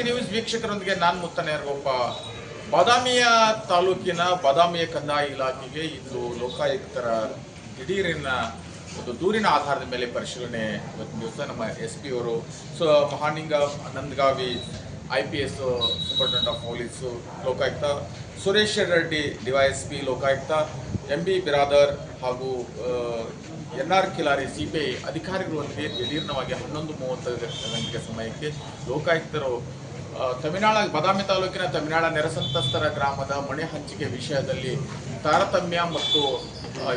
ಕ್ರಾಂತಿ ನ್ಯೂಸ್ ವೀಕ್ಷಕರೊಂದಿಗೆ ನಾನು ಮುತ್ತನೆ ಯಾರಗೊಪ್ಪ. ಬಾದಾಮಿಯ ತಾಲೂಕಿನ ಬಾದಾಮಿಯ ಕಂದಾಯ ಇಲಾಖೆಗೆ ಇಂದು ಲೋಕಾಯುಕ್ತರ ದಿಢೀರಿನ ಒಂದು ದೂರಿನ ಆಧಾರದ ಮೇಲೆ ಪರಿಶೀಲನೆ ಇವತ್ತು ದಿವಸ ನಮ್ಮ SP ಅವರು Mahaning Nandagavi IPS superintendent of police Lokayukta, Suresh Reddy DYSP Lokayukta, MB Biradar ಹಾಗೂ NR ಕಿಲಾರಿ CPI ಅಧಿಕಾರಿಗಳೊಂದಿಗೆ ದಿಢೀರ್ನವಾಗಿ 11:30 ಗಂಟೆಗೆ ಸಮಯಕ್ಕೆ ಲೋಕಾಯುಕ್ತರು ಬಾದಾಮಿ ತಾಲೂಕಿನ ತಮಿನಾಳ ನೆರೆಸಂತ್ರಸ್ತರ ಗ್ರಾಮದ ಮನೆ ಹಂಚಿಕೆ ವಿಷಯದಲ್ಲಿ ತಾರತಮ್ಯ ಮತ್ತು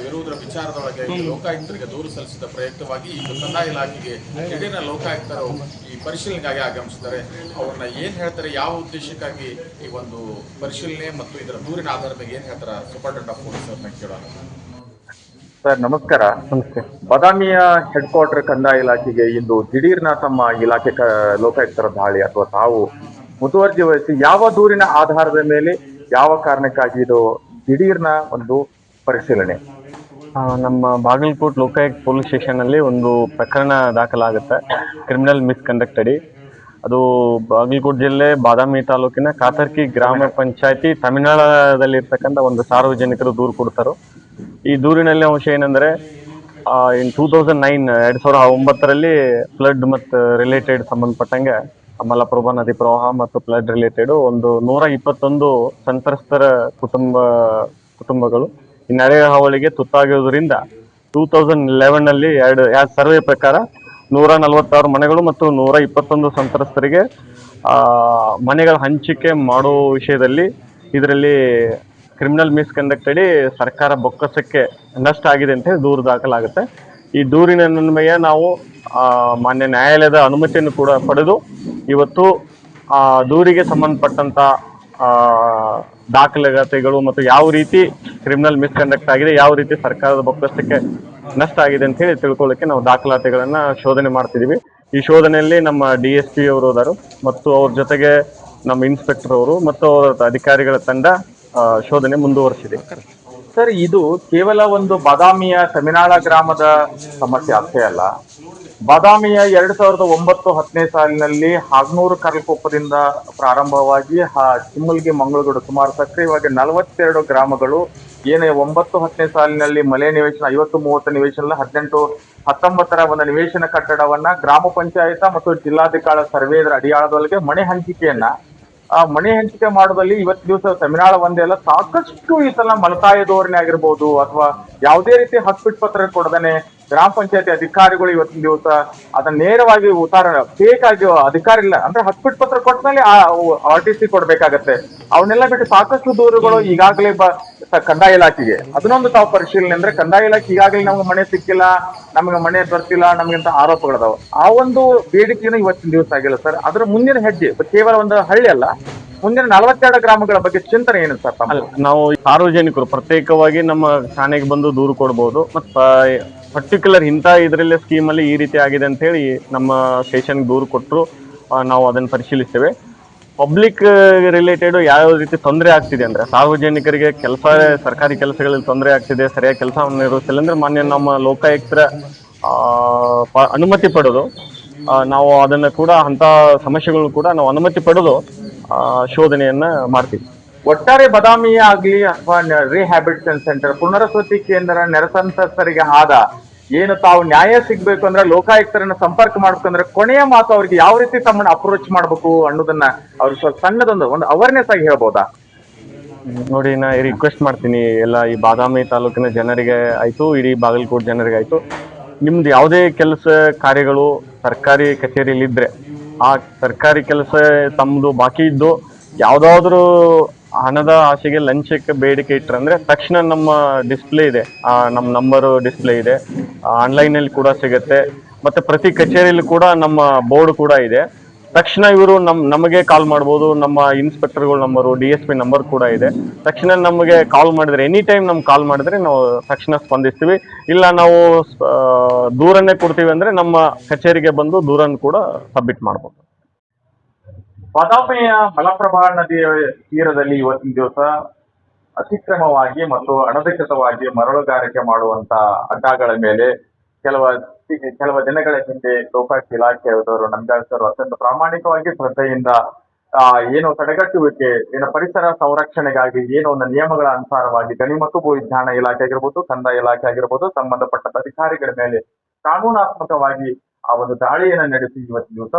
ಇರುವುದರ ವಿಚಾರದೊಳಗೆ ಲೋಕಾಯುಕ್ತರಿಗೆ ದೂರು ಸಲ್ಲಿಸಿದ ಪ್ರಯುಕ್ತವಾಗಿ ಈಗ ಕಂದಾಯ ಇಲಾಖೆಗೆ ದಿಢೀರ್ನ ಲೋಕಾಯುಕ್ತರು ಈ ಪರಿಶೀಲನೆಗಾಗಿ ಆಗಮಿಸಿದ್ದಾರೆ. ಅವ್ರನ್ನ ಏನು ಹೇಳ್ತಾರೆ, ಯಾವ ಉದ್ದೇಶಕ್ಕಾಗಿ ಈ ಒಂದು ಪರಿಶೀಲನೆ ಮತ್ತು ಇದರ ದೂರಿನ ಆಧಾರದ ಮೇಲೆ ಏನು ಹೇಳ್ತಾರೆ ಸೂಪರಿಂಟೆಂಡೆಂಟ್ ಆಫ್ ಪೊಲೀಸ್ ಅವ್ರನ್ನ ಕೇಳೋಣ. ಸರ್ ನಮಸ್ಕಾರ. ನಮಸ್ತೆ. ಬಾದಾಮಿಯ ಹೆಡ್ ಕ್ವಾರ್ಟರ್ ಕಂದಾಯ ಇಲಾಖೆಗೆ ಇಂದು ದಿಢೀರ್ನ ತಮ್ಮ ಇಲಾಖೆ ಲೋಕಾಯುಕ್ತರ ದಾಳಿ ಅಥವಾ ತಾವು ಮುತುವರ್ಜಿ ವಹಿಸಿ ಯಾವ ದೂರಿನ ಆಧಾರದ ಮೇಲೆ ಯಾವ ಕಾರಣಕ್ಕಾಗಿ ಇದು ದಿಢೀರ್ನ ಒಂದು ಪರಿಶೀಲನೆ? ನಮ್ಮ ಬಾಗಲಕೋಟ್ ಲೋಕಾಯುಕ್ತ ಪೊಲೀಸ್ ಸ್ಟೇಷನ್ ಅಲ್ಲಿ ಒಂದು ಪ್ರಕರಣ ದಾಖಲಾಗುತ್ತೆ, ಕ್ರಿಮಿನಲ್ ಮಿಸ್ಕಂಡಕ್ಟ್ ಅಡಿ. ಅದು ಬಾಗಲಕೋಟ್ ಜಿಲ್ಲೆ ಬಾದಾಮಿ ತಾಲೂಕಿನ ಕಾತರ್ಕಿ ಗ್ರಾಮ ಪಂಚಾಯತಿ ತಮಿಳುನಾಡದಲ್ಲಿ ಇರ್ತಕ್ಕಂಥ ಒಂದು ಸಾರ್ವಜನಿಕರು ದೂರು ಕೊಡ್ತಾರೋ. ಈ ದೂರಿನಲ್ಲಿ ಅಂಶ ಏನಂದ್ರೆ, ಇನ್ 2009 ಫ್ಲಡ್ ಮತ್ತು ರಿಲೇಟೆಡ್ ಸಂಬಂಧಪಟ್ಟಂಗೆ ಮಲಪ್ರಭಾ ನದಿ ಪ್ರವಾಹ ಮತ್ತು ಫ್ಲಡ್ ರಿಲೇಟೆಡ್ ಒಂದು 121 ಸಂತ್ರಸ್ತರ ಕುಟುಂಬಗಳು ಈ ನೆರೆ ಹಾವಳಿಗೆ ತುತ್ತಾಗಿರುವುದರಿಂದ 2011 ಎರಡು ಸರ್ವೆ ಪ್ರಕಾರ 146 ಮನೆಗಳು ಮತ್ತು 121 ಸಂತ್ರಸ್ತರಿಗೆ ಮನೆಗಳ ಹಂಚಿಕೆ ಮಾಡೋ ವಿಷಯದಲ್ಲಿ ಇದರಲ್ಲಿ ಕ್ರಿಮಿನಲ್ ಮಿಸ್ಕಂಡಕ್ಟ್ ಅಡಿ ಸರ್ಕಾರ ಬೊಕ್ಕಸಕ್ಕೆ ನಷ್ಟ ಆಗಿದೆ ಅಂತ ಹೇಳಿ ದೂರು ದಾಖಲಾಗುತ್ತೆ. ಈ ದೂರಿನ ಅನ್ವಯ ನಾವು ಮಾನ್ಯ ನ್ಯಾಯಾಲಯದ ಅನುಮತಿಯನ್ನು ಕೂಡ ಪಡೆದು ಇವತ್ತು ದೂರಿಗೆ ಸಂಬಂಧಪಟ್ಟಂತ ದಾಖಲಾತಿಗಳು ಮತ್ತು ಯಾವ ರೀತಿ ಕ್ರಿಮಿನಲ್ ಮಿಸ್ಕಂಡಕ್ಟ್ ಆಗಿದೆ, ಯಾವ ರೀತಿ ಸರ್ಕಾರದ ಬೊಕ್ಕಸಕ್ಕೆ ನಷ್ಟ ಆಗಿದೆ ಅಂತ ಹೇಳಿ ತಿಳ್ಕೊಳ್ಳಿಕ್ಕೆ ನಾವು ದಾಖಲಾತಿಗಳನ್ನ ಶೋಧನೆ ಮಾಡ್ತಿದೀವಿ. ಈ ಶೋಧನೆಯಲ್ಲಿ ನಮ್ಮ DSP ಅವರು ಹೋದರು ಮತ್ತು ಅವ್ರ ಜೊತೆಗೆ ನಮ್ಮ ಇನ್ಸ್ಪೆಕ್ಟರ್ ಅವರು ಮತ್ತು ಅವರ ಅಧಿಕಾರಿಗಳ ತಂಡ ಶೋಧನೆ ಮುಂದುವರಿಸಿದೆ. ಸರ್, ಇದು ಕೇವಲ ಒಂದು ಬಾದಾಮಿಯ ತಮಿನಾಳ ಗ್ರಾಮದ ಸಮಸ್ಯೆ ಅಷ್ಟೇ ಅಲ್ಲ. ಬಾದಾಮಿಯ 2009-10 ಸಾಲಿನಲ್ಲಿ ಹಾಗನೂರು ಕರಲ್ಕೊಪ್ಪದಿಂದ ಪ್ರಾರಂಭವಾಗಿ ಚಿಮ್ಮಲ್ಗಿ ಮಂಗಳಗೂಡು ಸುಮಾರು ಸಕ್ರಿಯವಾಗಿ 42 ಗ್ರಾಮಗಳು ಏನು 9-10 ಸಾಲಿನಲ್ಲಿ ಮಲೆ ನಿವೇಶನ 50-30 ನಿವೇಶನ 18-19 ಒಂದು ನಿವೇಶನ ಕಟ್ಟಡವನ್ನ ಗ್ರಾಮ ಪಂಚಾಯತ ಮತ್ತು ಜಿಲ್ಲಾಧಿಕಾರಿ ಸರ್ವೇದರ ಅಡಿಯಾಳದೊಳಗೆ ಮನೆ ಹಂಚಿಕೆ ಮಾಡೋದಲ್ಲಿ ಇವತ್ತು ದಿವಸ ತಮಿಳುನಾಡ ಒಂದೇ ಅಲ್ಲ, ಸಾಕಷ್ಟು ಈ ಸಲ ಮಲತಾಯ ಧೋರಣೆ ಆಗಿರ್ಬೋದು ಅಥವಾ ಯಾವುದೇ ರೀತಿ ಹಕ್ಬಿಟ್ ಪತ್ರ ಕೊಡದೇನೆ ಗ್ರಾಮ ಪಂಚಾಯತಿ ಅಧಿಕಾರಿಗಳು ಇವತ್ತಿನ ದಿವಸ ಅದನ್ನ ನೇರವಾಗಿ ಫೇಕ್ ಆಗಿ ಅಧಿಕಾರಿ ಇಲ್ಲ ಅಂದ್ರೆ ಹಕ್ಬಿಟ್ ಪತ್ರ ಕೊಟ್ಟಮೇಲೆ RTC ಕೊಡ್ಬೇಕಾಗತ್ತೆ. ಅವನ್ನೆಲ್ಲ ಬಿಟ್ಟು ಸಾಕಷ್ಟು ದೂರುಗಳು ಈಗಾಗಲೇ ಕಂದಾಯ ಇಲಾಖೆಗೆ ಅದನ್ನೊಂದು ತಾವು ಪರಿಶೀಲನೆ ಅಂದ್ರೆ ಕಂದಾಯ ಇಲಾಖೆ ಈಗಾಗಲೇ ನಮ್ಗೆ ಮನೆ ಸಿಕ್ಕಿಲ್ಲ, ನಮ್ಗೆ ಮನೆ ಬರ್ತಿಲ್ಲ, ನಮ್ಗಿಂತ ಆರೋಪಗಳದಾವ. ಆ ಒಂದು ಬೇಡಿಕೆಯನ್ನು ಇವತ್ತಿನ ದಿವಸ ಆಗಿಲ್ಲ ಸರ್. ಅದ್ರ ಮುಂದಿನ ಹೆಜ್ಜೆ ಕೇವಲ ಒಂದು ಹಳ್ಳಿ ಅಲ್ಲ, ಮುಂದಿನ 42 ಗ್ರಾಮಗಳ ಬಗ್ಗೆ ಚಿಂತನೆ ಏನು ಸರ್? ನಾವು ಸಾರ್ವಜನಿಕರು ಪ್ರತ್ಯೇಕವಾಗಿ ನಮ್ಮ ಠಾಣೆಗೆ ಬಂದು ದೂರು ಕೊಡ್ಬೋದು. ಮತ್ತು ಪರ್ಟಿಕ್ಯುಲರ್ ಇಂಥ ಇದರಲ್ಲೇ ಸ್ಕೀಮಲ್ಲಿ ಈ ರೀತಿ ಆಗಿದೆ ಅಂತ ಹೇಳಿ ನಮ್ಮ ಸ್ಟೇಷನ್ಗೆ ದೂರು ಕೊಟ್ಟರು ನಾವು ಅದನ್ನು ಪರಿಶೀಲಿಸ್ತೇವೆ. ಪಬ್ಲಿಕ್ ರಿಲೇಟೆಡ್ ಯಾವ ರೀತಿ ತೊಂದರೆ ಆಗ್ತಿದೆ ಅಂದ್ರೆ, ಸಾರ್ವಜನಿಕರಿಗೆ ಸರ್ಕಾರಿ ಕೆಲಸಗಳಲ್ಲಿ ತೊಂದರೆ ಆಗ್ತಿದೆ, ಸರಿಯಾಗಿ ಕೆಲಸವನ್ನು ನಿರ್ವಹಿಸಿಲ್ಲ ಅಂದ್ರೆ ಮಾನ್ಯ ನಮ್ಮ ಲೋಕಾಯುಕ್ತರ ಅನುಮತಿ ಪಡೆದು ನಾವು ಅದನ್ನು ಕೂಡ ಅಂಥ ಸಮಸ್ಯೆಗಳು ಕೂಡ ನಾವು ಅನುಮತಿ ಪಡೆದು ಶೋಧನೆಯನ್ನ ಮಾಡ್ತೀವಿ. ಒಟ್ಟಾರೆ ಬಾದಾಮಿ ಆಗ್ಲಿ ಅಥವಾ ರಿಹ್ಯಾಬಿಲಿಟೇಷನ್ ಸೆಂಟರ್ ಪುನರ್ವಸತಿ ಕೇಂದ್ರ ನೆರೆಸಂತ್ರಸ್ತರಿಗೆ ಏನು ತಾವು ನ್ಯಾಯ ಸಿಗ್ಬೇಕು ಅಂದ್ರೆ ಲೋಕಾಯುಕ್ತರನ್ನ ಸಂಪರ್ಕ ಮಾಡ್ಬೇಕಂದ್ರೆ ಕೊನೆಯ ಮಾತು ಅವ್ರಿಗೆ ಯಾವ ರೀತಿ ತಮ್ಮನ್ನ ಅಪ್ರೋಚ್ ಮಾಡ್ಬೇಕು ಅನ್ನೋದನ್ನ ಅವ್ರಿಗೆ ಸ್ವಲ್ಪ ಸಣ್ಣದೊಂದು ಅವೇರ್ನೆಸ್ ಆಗಿ ಹೇಳ್ಬೋದಾ? ನೋಡಿ, ನಾ ರಿಕ್ವೆಸ್ಟ್ ಮಾಡ್ತೀನಿ ಎಲ್ಲ ಈ ಬಾದಾಮಿ ತಾಲೂಕಿನ ಜನರಿಗೆ ಆಯ್ತು, ಇಡೀ ಬಾಗಲಕೋಟ್ ಜನರಿಗೆ ಆಯ್ತು, ನಿಮ್ದು ಯಾವುದೇ ಕೆಲಸ ಕಾರ್ಯಗಳು ಸರ್ಕಾರಿ ಕಚೇರಿಯಲ್ಲಿ ಇದ್ರೆ ಆ ಸರ್ಕಾರಿ ಕೆಲಸ ತಮ್ಮದು ಬಾಕಿ ಇದ್ದು ಯಾವುದಾದ್ರೂ ಹಣದ ಆಸೆಗೆ ಲಂಚಕ್ಕೆ ಬೇಡಿಕೆ ಇಟ್ಟರೆ ತಕ್ಷಣ ನಮ್ಮ ಡಿಸ್ಪ್ಲೇ ಇದೆ, ನಮ್ಮ ನಂಬರು ಡಿಸ್ಪ್ಲೇ ಇದೆ, ಆನ್ಲೈನಲ್ಲಿ ಕೂಡ ಸಿಗುತ್ತೆ, ಮತ್ತೆ ಪ್ರತಿ ಕಚೇರಿಯಲ್ಲಿ ಕೂಡ ನಮ್ಮ ಬೋರ್ಡ್ ಕೂಡ ಇದೆ. ತಕ್ಷಣ ಇವರು ನಮಗೆ ಕಾಲ್ ಮಾಡ್ಬೋದು. ನಮ್ಮ ಇನ್ಸ್ಪೆಕ್ಟರ್ಗಳ ನಂಬರು, DSP ನಂಬರ್ ಕೂಡ ಇದೆ. ತಕ್ಷಣ ನಮಗೆ ಕಾಲ್ ಮಾಡಿದ್ರೆ, ಎನಿ ಟೈಮ್ ನಮ್ಗೆ ಕಾಲ್ ಮಾಡಿದ್ರೆ ನಾವು ತಕ್ಷಣ ಸ್ಪಂದಿಸ್ತೀವಿ. ಇಲ್ಲ ನಾವು ದೂರನ್ನೇ ಕೊಡ್ತೀವಿ ಅಂದ್ರೆ ನಮ್ಮ ಕಚೇರಿಗೆ ಬಂದು ದೂರನ್ನು ಕೂಡ ಸಬ್ಮಿಟ್ ಮಾಡ್ಬೋದು. ಬಾದಾಮಿಯ ಮಲಪ್ರಭಾ ನದಿಯ ತೀರದಲ್ಲಿ ಇವತ್ತಿನ ದಿವಸ ಅತಿಕ್ರಮವಾಗಿ ಮತ್ತು ಅನಧಿಕೃತವಾಗಿ ಮರಳುಗಾರಿಕೆ ಮಾಡುವಂತ ಅಡ್ಡಗಳ ಮೇಲೆ ಕೆಲವು ದಿನಗಳ ಹಿಂದೆ ಲೋಕಾಯುಕ್ತ ಇಲಾಖೆಯವರು ನಂಜಾಲ್ ಸರ್ ಅತ್ಯಂತ ಪ್ರಾಮಾಣಿಕವಾಗಿ ಶ್ರದ್ಧೆಯಿಂದ ಏನು ತಡೆಗಟ್ಟುವಿಕೆ, ಏನು ಪರಿಸರ ಸಂರಕ್ಷಣೆಗಾಗಿ ಏನು ಒಂದು ನಿಯಮಗಳ ಅನುಸಾರವಾಗಿ ಗಣಿ ಮತ್ತು ಭೂ ವಿಜ್ಞಾನ ಇಲಾಖೆ ಆಗಿರ್ಬೋದು, ಕಂದಾಯ ಇಲಾಖೆ ಆಗಿರ್ಬೋದು, ಸಂಬಂಧಪಟ್ಟ ಅಧಿಕಾರಿಗಳ ಮೇಲೆ ಕಾನೂನಾತ್ಮಕವಾಗಿ ಆ ಒಂದು ದಾಳಿಯನ್ನು ನಡೆಸಿ ಇವತ್ತು ದಿವಸ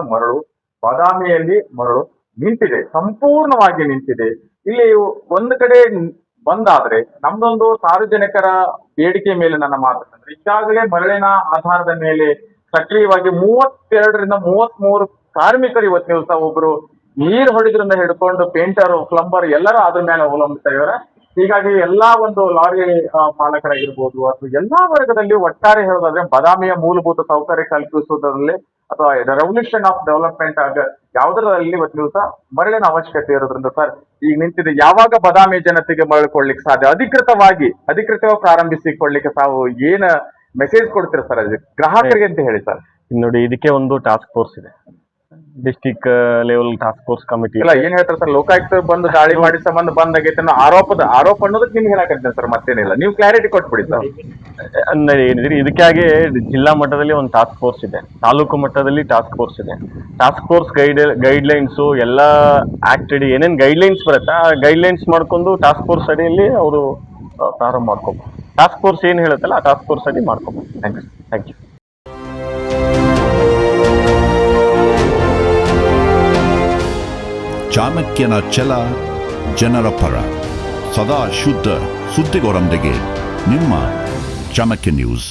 ಬಾದಾಮಿಯಲ್ಲಿ ಮರಳು ನಿಂತಿದೆ, ಸಂಪೂರ್ಣವಾಗಿ ನಿಂತಿದೆ. ಇಲ್ಲಿ ಒಂದು ಕಡೆ ಬಂದಾದ್ರೆ ನಮ್ದೊಂದು ಸಾರ್ವಜನಿಕರ ಬೇಡಿಕೆ ಮೇಲೆ ನನ್ನ ಮಾತಂದ್ರೆ, ಈಗಾಗಲೇ ಮರಳಿನ ಆಧಾರದ ಮೇಲೆ ಸಕ್ರಿಯವಾಗಿ 32ರಿಂದ 33 ಕಾರ್ಮಿಕರು ಇವತ್ತು ದಿವಸ ಒಬ್ರು ನೀರು ಹೊಡಿದ್ರಿಂದ ಹಿಡ್ಕೊಂಡು ಪೇಂಟರ್, ಪ್ಲಂಬರ್ ಎಲ್ಲರೂ ಅದ್ರ ಮೇಲೆ ಅವಲಂಬಿತ ಇದ್ದಾರೆ. ಹೀಗಾಗಿ ಎಲ್ಲಾ ಒಂದು ಲಾರಿ ಮಾಲಕರಾಗಿರ್ಬೋದು ಅಥವಾ ಎಲ್ಲಾ ವರ್ಗದಲ್ಲಿ ಒಟ್ಟಾರೆ ಹೇಳೋದಾದ್ರೆ ಬಾದಾಮಿಯ ಮೂಲಭೂತ ಸೌಕರ್ಯ ಕಲ್ಪಿಸುವುದರಲ್ಲಿ ಅಥವಾ ರೆವಲ್ಯೂಷನ್ ಆಫ್ ಡೆವಲಪ್ಮೆಂಟ್ ಯಾವುದರಲ್ಲಿ ಇವತ್ತು ದಿವಸ ಮರಳಿನ ಅವಶ್ಯಕತೆ ಇರೋದ್ರಿಂದ ಸರ್ ಈಗ ನಿಂತಿದೆ. ಯಾವಾಗ ಬಾದಾಮಿ ಜನತೆಗೆ ಮರಳು ಕೊಡ್ಲಿಕ್ಕೆ ಸಾಧ್ಯ, ಅಧಿಕೃತವಾಗಿ ಪ್ರಾರಂಭಿಸಿಕೊಳ್ಳಿಕ್ಕೆ ತಾವು ಏನ್ ಮೆಸೇಜ್ ಕೊಡ್ತೀರಾ ಸರ್ ಗ್ರಾಹಕರಿಗೆ ಅಂತ ಹೇಳಿ ಸರ್? ನೋಡಿ, ಇದಕ್ಕೆ ಒಂದು ಟಾಸ್ಕ್ ಫೋರ್ಸ್ ಇದೆ, district level task force committee. ಇಲ್ಲ ಏನ್ ಹೇಳ್ತಾರೆ ಸರ್, ಲೋಕಾಯುಕ್ತ ಬಂದು ದಾಳಿ ಮಾಡಿ ಸಂಬಂಧ ಬಂದಾಗೈತೆ ಅನ್ನೋ ಆರೋಪ ಅನ್ನೋದಕ್ಕೆ ನಿಮ್ಗೆ ಹೇಳಕಂತೀನಿ ಸರ್, ಮತ್ತೇನಿಲ್ಲ, ನೀವು ಕ್ಲಾರಿಟಿ ಕೊಟ್ಬಿಡಿ ಸರ್. ಏನಿದ್ರಿ ಇದಕ್ಕಾಗಿ ಜಿಲ್ಲಾ ಮಟ್ಟದಲ್ಲಿ ಒಂದು ಟಾಸ್ಕ್ ಫೋರ್ಸ್ ಇದೆ, ತಾಲೂಕು ಮಟ್ಟದಲ್ಲಿ ಟಾಸ್ಕ್ ಫೋರ್ಸ್ ಇದೆ. ಟಾಸ್ಕ್ ಫೋರ್ಸ್ ಗೈಡ್ಲೈನ್ಸು ಎಲ್ಲ ಆಕ್ಟ್ ಅಡಿ ಏನೇನು ಗೈಡ್ಲೈನ್ಸ್ ಬರುತ್ತೆ ಆ ಗೈಡ್ಲೈನ್ಸ್ ಮಾಡ್ಕೊಂಡು ಟಾಸ್ಕ್ ಫೋರ್ಸ್ ಅಡಿಯಲ್ಲಿ ಅವರು ಪ್ರಾರಂಭ ಮಾಡ್ಕೋಬಹುದು. ಟಾಸ್ಕ್ ಫೋರ್ಸ್ ಏನು ಹೇಳುತ್ತಲ್ಲ ಆ ಟಾಸ್ಕ್ ಫೋರ್ಸ್ ಅಡಿ ಮಾಡ್ಕೋಬಹುದು. Thank you. ಚಾಣಕ್ಯನ ಛಲ ಜನರ ಪರ, ಸದಾ ಶುದ್ಧ ಸುದ್ದಿಗಳೊಂದಿಗೆ ನಿಮ್ಮ ಚಾಣಕ್ಯ ನ್ಯೂಸ್.